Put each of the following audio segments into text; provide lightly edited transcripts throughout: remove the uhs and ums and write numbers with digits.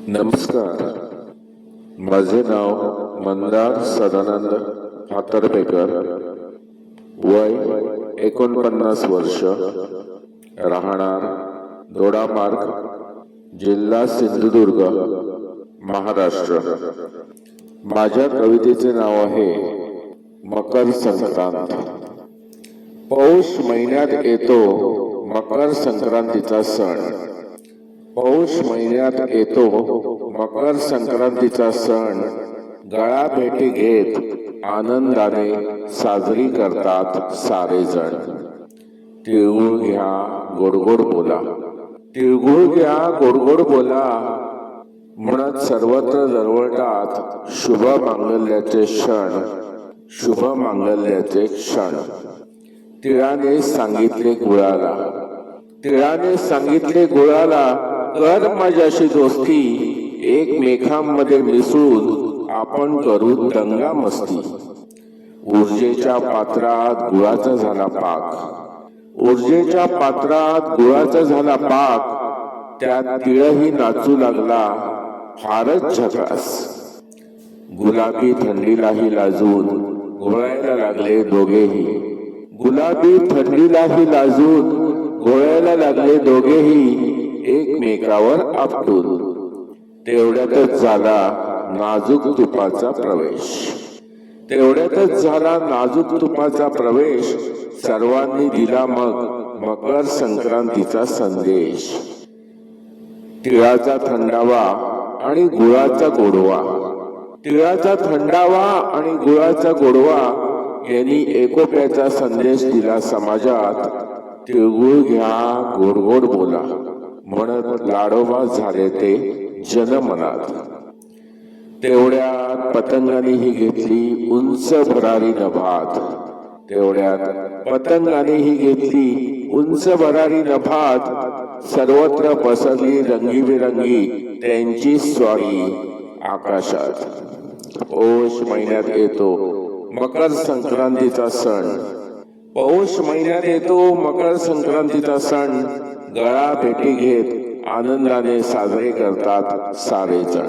नमस्कार. माझे नाव मंदार सदानंद फातर्पेकर. वय 49 वर्ष. राहणार दोडामार्ग, जिल्हा सिंधुदुर्ग, महाराष्ट्र. माझ्या कवितेचे नाव आहे मकर संक्रांत. पौष महिन्यात येतो मकर संक्रांतीचा सण. पौष महिन्यात येतो मकर संक्रांतीचा सण. गळा भेटी घेत आनंदाने साजरी करतात सारे जण. तिळगुळ घ्या गोड बोला, तिळगुळ घ्या गोड बोला म्हणत सर्वत्र दरवळतात शुभ मांगल्याचे क्षण, शुभ मांगल्याचे क्षण. तिळाने सांगितले गुळाला, तिळाने सांगितले गुळाला, कर माझ्याशी दोस्ती. एकमेकांमध्ये मिसळून आपण करू दंगा मस्ती. ऊर्जेच्या पात्रात गुळाचा झाला पाक, ऊर्जेच्या पात्रात गुळाचा झाला पाक. त्यात तिळही नाचू लागला फारच झकास. गुलाबी थंडीलाही लाजून घोळायला लागले दोघेही, गुलाबी थंडीलाही लाजून घोळायला लागले दोघेही एकमेकावर आपटून. तेवढ्यातच झाला नाजूक तुपाचा प्रवेश, तेवढ्यातच झाला नाजूक तुपाचा प्रवेश. सर्वांनी दिला मग मकर संक्रांतीचा संदेश. तिळाचा थंडावा आणि गुळाचा गोडवा, तिळाचा थंडावा आणि गुळाचा गोडवा यांनी एकोप्याचा संदेश दिला समाजात. तिळगुळ घ्या गोड बोला म्हणत लाडोबा झाले ते जनमनात. तेवढ्यात पतंगानेही घेतली उंच भरारी नभात, तेवढ्यात पतंगानेही घेतली उंच भरारी नभात. सर्वत्र पसरली रंगीबेरंगी त्यांची स्वारी आकाशात. पौष महिन्यात येतो मकर संक्रांतीचा सण, पौष महिन्यात येतो मकर संक्रांतीचा सण. गळा भेटी घेत आनंदाने साजरे करतात सारे जण.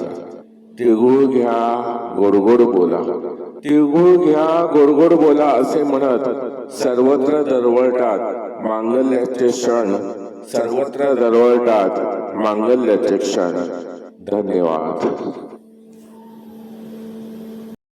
तिळगुळ घ्या गोड बोला, तिळगुळ घ्या गोड बोला असे म्हणत सर्वत्र दरवळतात मांगल्याचे क्षण, सर्वत्र दरवळतात मांगल्याचे क्षण. धन्यवाद.